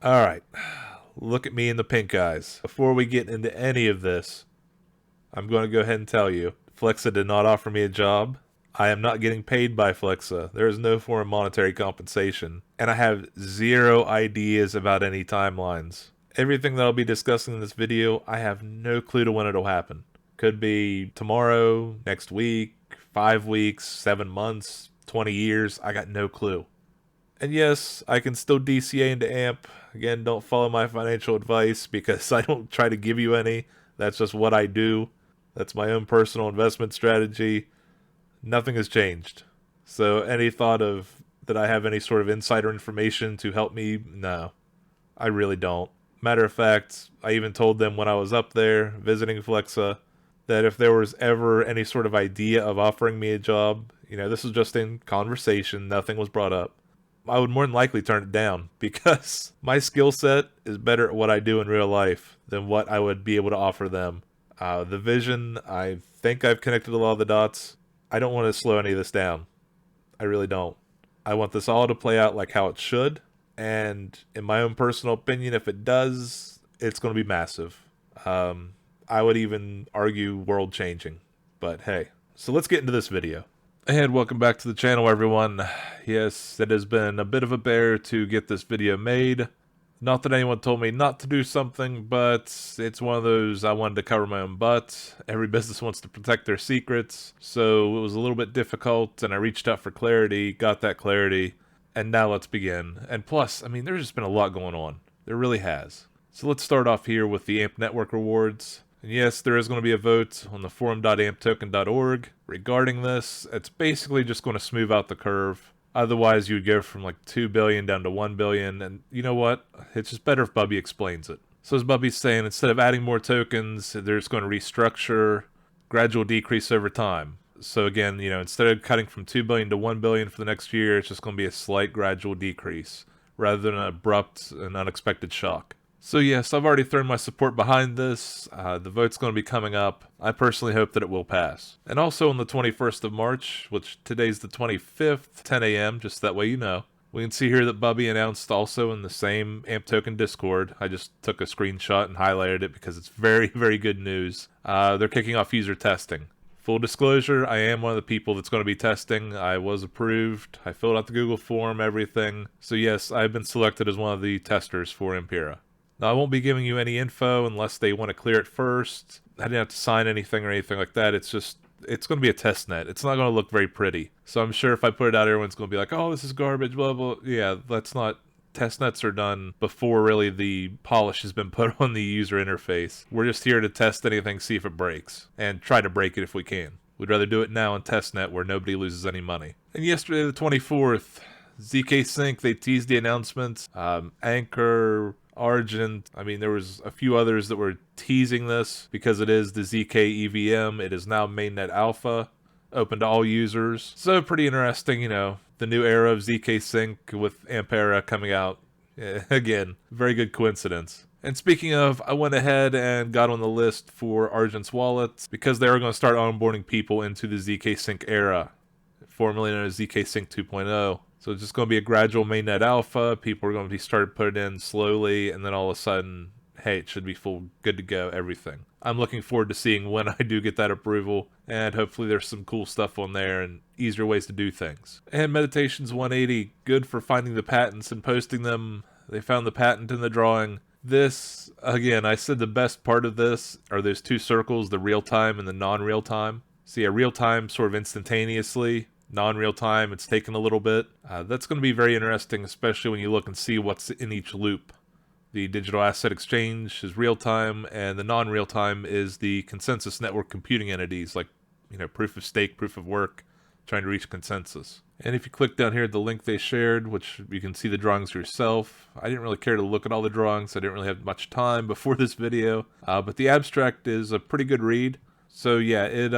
Alright, look at me in the pink eyes. Before we get into any of this, I'm going to go ahead and tell you, Flexa did not offer me a job. I am not getting paid by Flexa. There is no form of monetary compensation. And I have zero ideas about any timelines. Everything that I'll be discussing in this video, I have no clue to when it'll happen. Could be tomorrow, next week, 5 weeks, 7 months, 20 years. I got no clue. And yes, I can still DCA into AMP. Again, don't follow my financial advice because I don't try to give you any. That's just what I do. That's my own personal investment strategy. Nothing has changed. So any thought of that I have any sort of insider information to help me? No, I really don't. Matter of fact, I even told them when I was up there visiting Flexa that if there was ever any sort of idea of offering me a job, this was just in conversation, nothing was brought up, I would more than likely turn it down because my skill set is better at what I do in real life than what I would be able to offer them. The vision, I think I've connected a lot of the dots. I don't want to slow any of this down. I really don't. I want this all to play out like how it should. And in my own personal opinion, if it does, it's going to be massive. I would even argue world changing. But hey, so let's get into this video. And welcome back to the channel, everyone. Yes, it has been a bit of a bear to get this video made. Not that anyone told me not to do something, but it's one of those I wanted to cover my own butt. Every business wants to protect their secrets, so it was a little bit difficult, and I reached out for clarity, got that clarity, and now let's begin. And plus, there's just been a lot going on. There really has. So let's start off here with the AMP Network rewards. And yes, there is going to be a vote on the forum.amptoken.org regarding this. It's basically just going to smooth out the curve. Otherwise, you would go from like 2 billion down to 1 billion. And you know what? It's just better if Bubby explains it. So as Bubby's saying, instead of adding more tokens, they're just going to restructure, gradual decrease over time. So again, instead of cutting from 2 billion to 1 billion for the next year, it's just going to be a slight gradual decrease rather than an abrupt and unexpected shock. So yes, I've already thrown my support behind this. The vote's going to be coming up. I personally hope that it will pass. And also on the 21st of March, which today's the 25th, 10 a.m., just that way you know, we can see here that Bubby announced also in the same AMP token Discord. I just took a screenshot and highlighted it because it's very, very good news. They're kicking off user testing. Full disclosure, I am one of the people that's going to be testing. I was approved. I filled out the Google form, everything. So yes, I've been selected as one of the testers for Ampera. Now, I won't be giving you any info unless they want to clear it first. I didn't have to sign anything or anything like that. It's going to be a test net. It's not going to look very pretty. So I'm sure if I put it out, everyone's going to be like, oh, this is garbage, blah, blah. Yeah, that's not... Test nets are done before really the polish has been put on the user interface. We're just here to test anything, see if it breaks, and try to break it if we can. We'd rather do it now in testnet where nobody loses any money. And yesterday, the 24th, zkSync, they teased the announcements. Anchor... Argent, there was a few others that were teasing this because it is the ZK EVM. It is now Mainnet Alpha, open to all users. So pretty interesting, the new era of zkSync with Ampera coming out. Again, very good coincidence. And speaking of, I went ahead and got on the list for Argent's wallet because they are going to start onboarding people into the zkSync-era, formerly known as zkSync 2.0. So it's just going to be a gradual mainnet alpha. People are going to be started putting in slowly, and then all of a sudden, hey, it should be full, good to go, everything. I'm looking forward to seeing when I do get that approval, and hopefully there's some cool stuff on there and easier ways to do things. And Meditations 180, good for finding the patents and posting them. They found the patent in the drawing. This, again, I said the best part of this are those two circles, the real-time and the non-real time. See, a real-time sort of instantaneously, non-real time, it's taken a little bit. That's going to be very interesting, especially when you look and see what's in each loop. The digital asset exchange is real time, and the non-real time is the consensus network computing entities, like proof of stake, proof of work, trying to reach consensus. And if you click down here at the link they shared, which you can see the drawings yourself, I didn't really care to look at all the drawings. I didn't really have much time before this video, but the abstract is a pretty good read. So yeah, it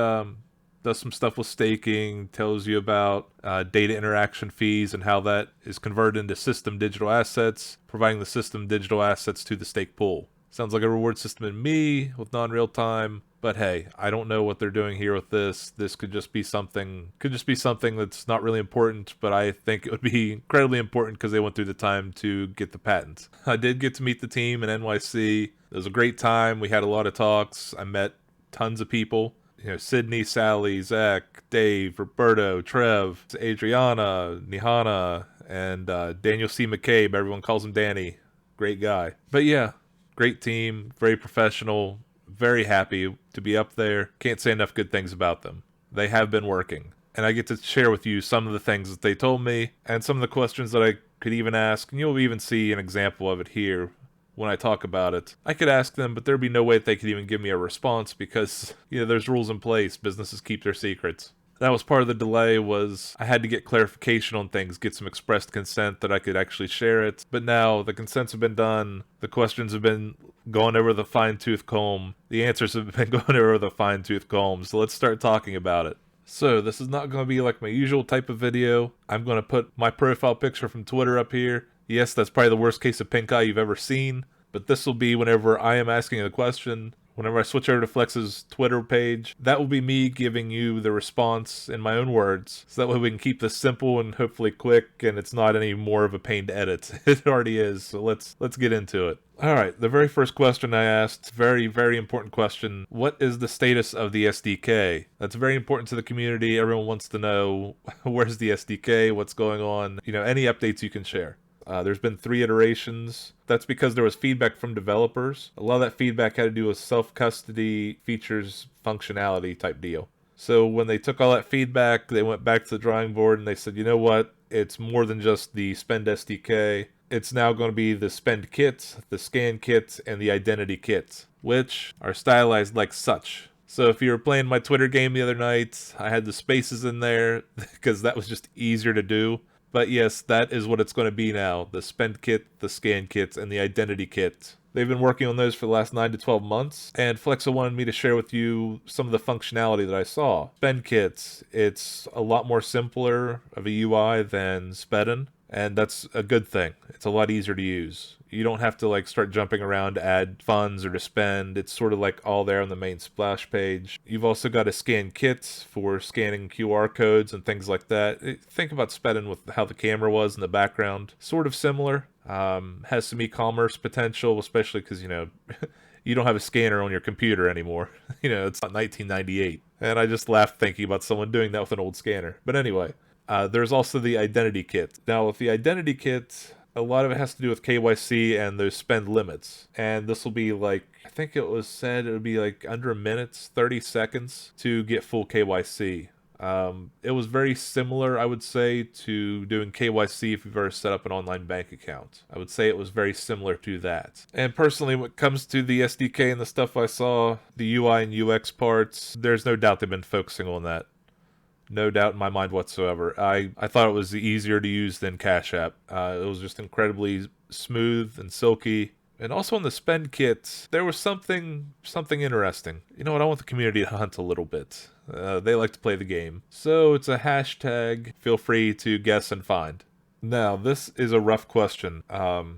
does some stuff with staking, tells you about data interaction fees and how that is converted into system digital assets, providing the system digital assets to the stake pool. Sounds like a reward system in me with non-real time, But hey, I don't know what they're doing here with this. This could just be something that's not really important, but I think it would be incredibly important because they went through the time to get the patent. I did get to meet the team in NYC. It was a great time. We had a lot of talks. I met tons of people. You know, Sydney, Sally, Zach, Dave, Roberto, Trev, Adriana, Nihana, and Daniel C. McCabe. Everyone calls him Danny. Great guy. But yeah, great team, very professional, very happy to be up there. Can't say enough good things about them. They have been working. And I get to share with you some of the things that they told me and some of the questions that I could even ask. And you'll even see an example of it here when I talk about it. I could ask them, but there'd be no way that they could even give me a response because, you know, there's rules in place. Businesses keep their secrets. That was part of the delay, was I had to get clarification on things, get some expressed consent that I could actually share it. But now the consents have been done. The questions have been going over the fine-tooth comb. The answers have been going over the fine-tooth comb. So let's start talking about it. So this is not going to be like my usual type of video. I'm going to put my profile picture from Twitter up here. Yes, that's probably the worst case of pink eye you've ever seen, but this will be whenever I am asking a question. Whenever I switch over to Flex's Twitter page, that will be me giving you the response in my own words. So that way we can keep this simple and hopefully quick, and it's not any more of a pain to edit. It already is, so let's get into it. Alright, the very first question I asked, very, very important question. What is the status of the SDK? That's very important to the community. Everyone wants to know, where's the SDK, what's going on, you know, any updates you can share. There's been 3 iterations. That's because there was feedback from developers. A lot of that feedback had to do with self-custody features, functionality type deal. So when they took all that feedback, they went back to the drawing board and they said, you know what? It's more than just the Spend SDK. It's now going to be the Spend kit, the Scan kit, and the Identity kit, which are stylized like such. So if you were playing my Twitter game the other night, I had the spaces in there because that was just easier to do. But yes, that is what it's going to be now. The Spend kit, the Scan kit, and the Identity kit. They've been working on those for the last 9 to 12 months, and Flexa wanted me to share with you some of the functionality that I saw. Spend kit, it's a lot more simpler of a UI than Spedn, and that's a good thing. It's a lot easier to use. You don't have to like start jumping around to add funds or to spend. It's sort of like all there on the main splash page. You've also got a scan kit for scanning QR codes and things like that. Think about Spedn with how the camera was in the background. Sort of similar. Has some e-commerce potential, especially because, you know, you don't have a scanner on your computer anymore. You know, it's not 1998. And I just laughed thinking about someone doing that with an old scanner. But anyway, there's also the Identity kit. Now, with the Identity kit, a lot of it has to do with KYC and those spend limits. And this will be like, I think it was said it would be like under a minute, 30 seconds to get full KYC. It was very similar, I would say, to doing KYC if you've ever set up an online bank account. I would say it was very similar to that. And personally, when it comes to the SDK and the stuff I saw, the UI and UX parts, there's no doubt they've been focusing on that. No doubt in my mind whatsoever. I thought it was easier to use than Cash App. It was just incredibly smooth and silky. And also on the Spend kit, there was something interesting. You know what? I want the community to hunt a little bit. They like to play the game. So it's a hashtag. Feel free to guess and find. Now, this is a rough question.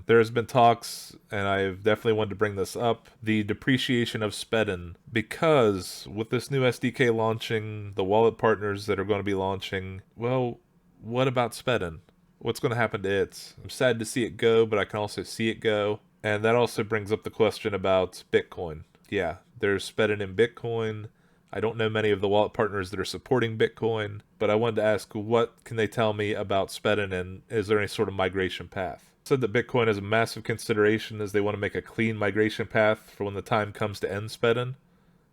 There's been talks, and I've definitely wanted to bring this up, the depreciation of Spedn, because with this new SDK launching, the wallet partners that are going to be launching, well, what about Spedn? What's going to happen to it? I'm sad to see it go, but I can also see it go. And that also brings up the question about Bitcoin. Yeah, there's Spedn in Bitcoin. I don't know many of the wallet partners that are supporting Bitcoin, but I wanted to ask, what can they tell me about Spedn, and is there any sort of migration path? Said that Bitcoin is a massive consideration as they want to make a clean migration path for when the time comes to end Spedn.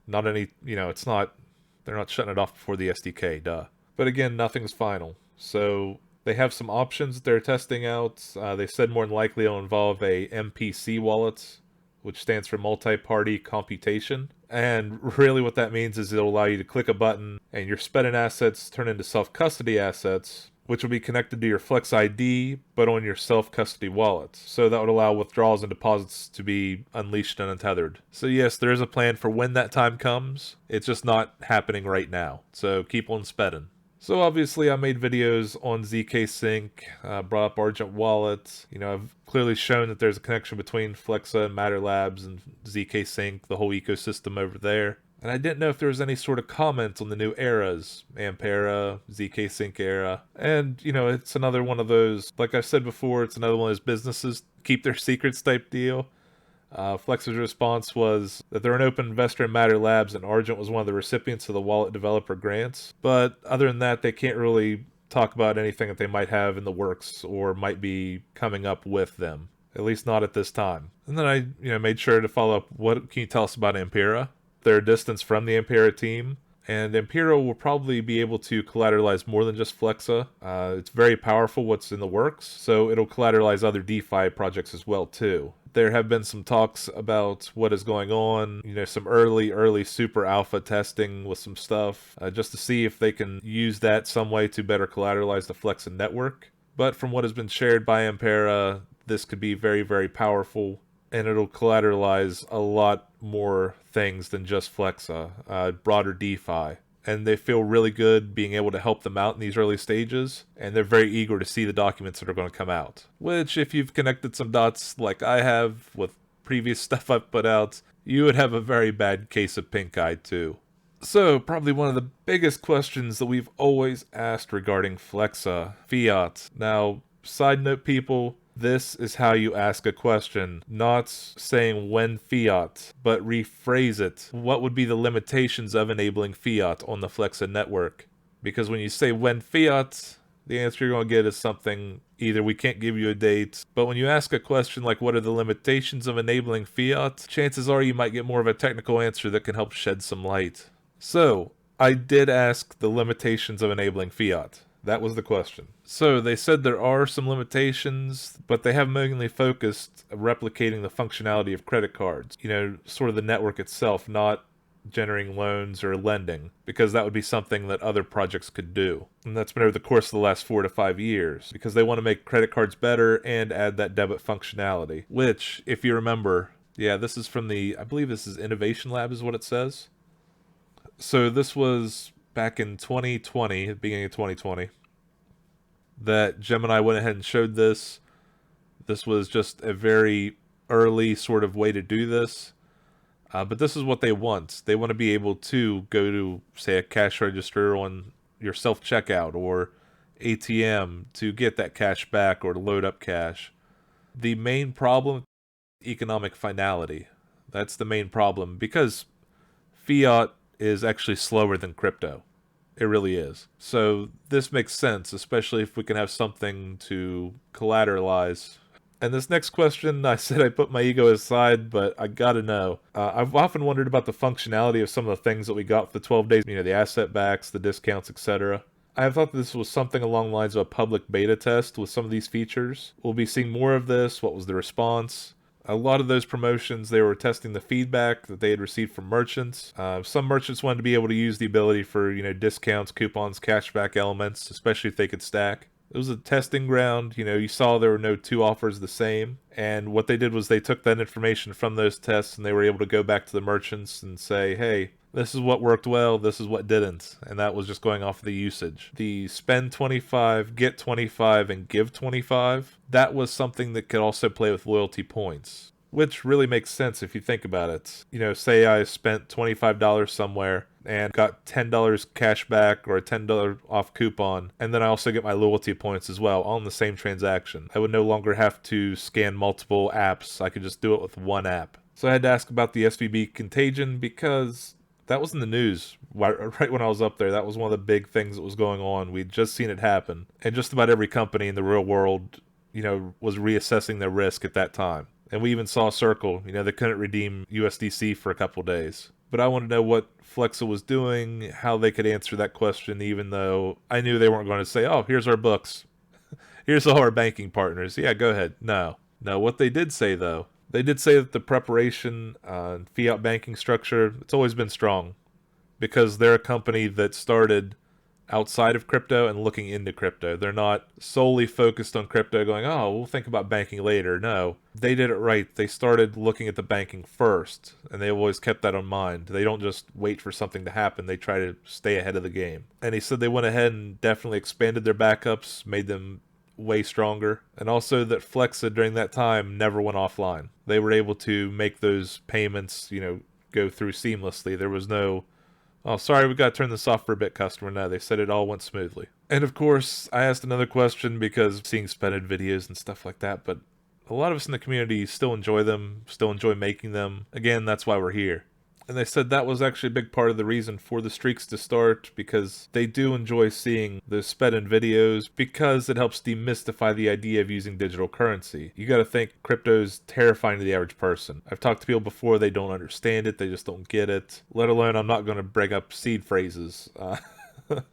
Not any, you know, it's not, they're not shutting it off before the SDK, duh. But again, nothing's final. So they have some options that they're testing out. They said more than likely it'll involve a MPC wallet, which stands for multi-party computation. And really what that means is it'll allow you to click a button and your Spedn assets turn into self-custody assets, which will be connected to your Flex ID, but on your self-custody wallet. So that would allow withdrawals and deposits to be unleashed and untethered. So yes, there is a plan for when that time comes. It's just not happening right now. So keep on Spedn. So obviously I made videos on zkSync, brought up Argent Wallet. You know, I've clearly shown that there's a connection between Flexa and Matter Labs and zkSync, the whole ecosystem over there. And I didn't know if there was any sort of comment on the new eras, Ampera, zkSync-era. And, it's another one of those, like I've said before, it's another one of those businesses keep their secrets type deal. Flex's response was that they're an open investor in Matter Labs, and Argent was one of the recipients of the wallet developer grants. But other than that, they can't really talk about anything that they might have in the works or might be coming up with them. At least not at this time. And then I, made sure to follow up. What can you tell us about Ampera? They're a distance from the Ampera team, and Ampera will probably be able to collateralize more than just Flexa. It's very powerful what's in the works, so it'll collateralize other DeFi projects as well too. There have been some talks about what is going on, some early super alpha testing with some stuff, just to see if they can use that some way to better collateralize the Flexa network. But from what has been shared by Ampera, this could be very, very powerful, and it'll collateralize a lot more things than just Flexa, broader DeFi. And they feel really good being able to help them out in these early stages, and they're very eager to see the documents that are going to come out. Which, if you've connected some dots like I have with previous stuff I've put out, you would have a very bad case of pink eye too. So, probably one of the biggest questions that we've always asked regarding Flexa, fiat. Now, side note people, this is how you ask a question, not saying when fiat, but rephrase it. What would be the limitations of enabling fiat on the Flexa network? Because when you say when fiat, the answer you're going to get is something, either we can't give you a date, but when you ask a question like what are the limitations of enabling fiat, chances are you might get more of a technical answer that can help shed some light. So, I did ask the limitations of enabling fiat. That was the question. So they said there are some limitations, but they have mainly focused replicating the functionality of credit cards. Sort of the network itself, not generating loans or lending, because that would be something that other projects could do. And that's been over the course of the last 4 to 5 years, because they want to make credit cards better and add that debit functionality. Which, if you remember, this is from I believe this is Innovation Lab is what it says. So this was back in 2020, beginning of 2020, that Gemini went ahead and showed this. This was just a very early sort of way to do this. But this is what they want. They want to be able to go to, say, a cash register on your self-checkout or ATM to get that cash back or to load up cash. The main problem, economic finality. That's the main problem, because fiat is actually slower than crypto. It really is. So this makes sense, especially if we can have something to collateralize. And this next question, I said I put my ego aside, but I gotta know. I've often wondered about the functionality of some of the things that we got for the 12 days, the asset backs, the discounts, etc. I thought this was something along the lines of a public beta test with some of these features. We'll be seeing more of this. What was the response? A lot of those promotions, they were testing the feedback that they had received from merchants. Some merchants wanted to be able to use the ability for, discounts, coupons, cashback elements, especially if they could stack. It was a testing ground. You saw there were no two offers the same. And what they did was they took that information from those tests and they were able to go back to the merchants and say, hey, this is what worked well, this is what didn't. And that was just going off of the usage. The spend 25, get 25, and give 25, that was something that could also play with loyalty points. Which really makes sense if you think about it. Say I spent $25 somewhere and got $10 cash back or a $10 off coupon, and then I also get my loyalty points as well on the same transaction. I would no longer have to scan multiple apps. I could just do it with one app. So I had to ask about the SVB Contagion because that was in the news right when I was up there. That was one of the big things that was going on. We'd just seen it happen. And just about every company in the real world, was reassessing their risk at that time. And we even saw Circle, they couldn't redeem USDC for a couple days. But I wanted to know what Flexa was doing, how they could answer that question, even though I knew they weren't going to say, oh, here's our books. Here's all our banking partners. Yeah, go ahead. No, what they did say, though, they did say that the preparation fiat banking structure, it's always been strong because they're a company that started outside of crypto and looking into crypto. They're not solely focused on crypto going, oh, we'll think about banking later. No, they did it right. They started looking at the banking first, and they always kept that in mind. They don't just wait for something to happen. They try to stay ahead of the game. And he said they went ahead and definitely expanded their backups, made them way stronger, and also that Flexa during that time never went offline. They were able to make those payments, go through seamlessly. There was no, oh, sorry, we got to turn this off for a bit, customer. No, they said it all went smoothly. And of course, I asked another question because seeing Spedn videos and stuff like that, but a lot of us in the community still enjoy them, still enjoy making them. Again, that's why we're here. And they said that was actually a big part of the reason for the streaks to start, because they do enjoy seeing the Spedn videos because it helps demystify the idea of using digital currency. You gotta think crypto's terrifying to the average person. I've talked to people before, they don't understand it, they just don't get it. Let alone, I'm not gonna bring up seed phrases.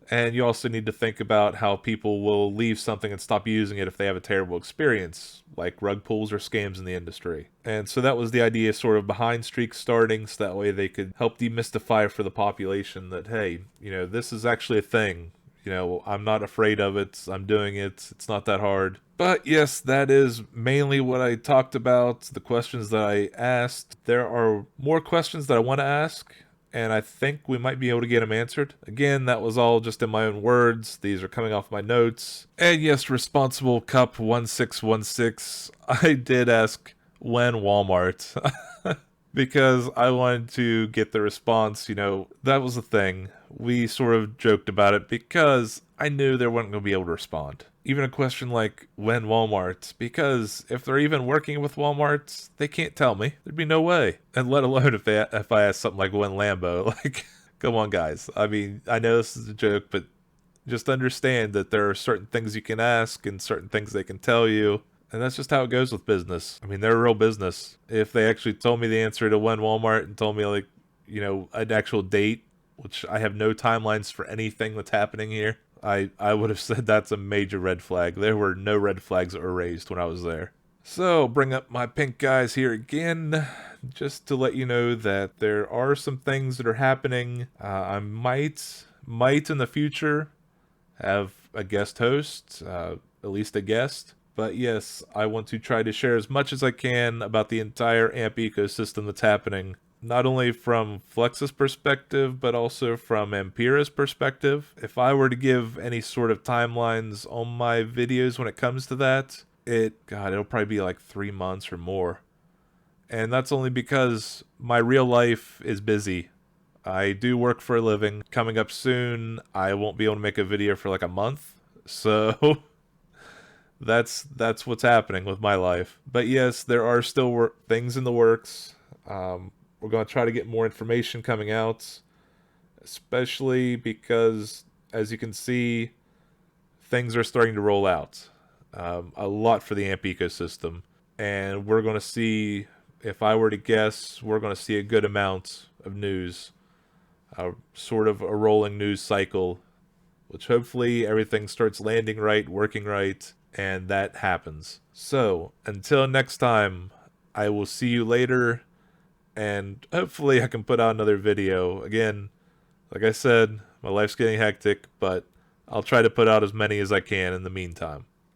And you also need to think about how people will leave something and stop using it if they have a terrible experience, like rug pulls or scams in the industry. And so that was the idea sort of behind streaks starting, so that way they could help demystify for the population that, hey, you know, this is actually a thing. You know, I'm not afraid of it, I'm doing it, it's not that hard. But yes, that is mainly what I talked about, the questions that I asked. There are more questions that I want to ask, and I think we might be able to get them answered. Again, that was all just in my own words. These are coming off my notes. And yes, Responsible Cup 1616, I did ask when Walmart, because I wanted to get the response. You know, that was the thing. We sort of joked about it because I knew they weren't going to be able to respond. Even a question like, when Walmart? Because if they're even working with Walmart, they can't tell me. There'd be no way. And let alone if I ask something like, when Lambo? Like, come on, guys. I mean, I know this is a joke, but just understand that there are certain things you can ask and certain things they can tell you. And that's just how it goes with business. I mean, they're a real business. If they actually told me the answer to when Walmart and told me, like, you know, an actual date, which I have no timelines for anything that's happening here, I would have said that's a major red flag. There were no red flags that were raised when I was there. So, bring up my pink guys here again, just to let you know that there are some things that are happening. I might in the future have a guest host, at least a guest. But yes, I want to try to share as much as I can about the entire AMP ecosystem that's happening. Not only from Flex's perspective, but also from Ampera's perspective. If I were to give any sort of timelines on my videos when it comes to that, it'll probably be like 3 months or more. And that's only because my real life is busy. I do work for a living. Coming up soon, I won't be able to make a video for like a month. So that's what's happening with my life. But yes, there are still things in the works. We're going to try to get more information coming out, especially because, as you can see, things are starting to roll out. A lot for the AMP ecosystem. And we're going to see, if I were to guess, we're going to see a good amount of news. Sort of a rolling news cycle, which hopefully everything starts landing right, working right, and that happens. So, until next time, I will see you later. And hopefully I can put out another video. Again, like I said, my life's getting hectic, but I'll try to put out as many as I can in the meantime.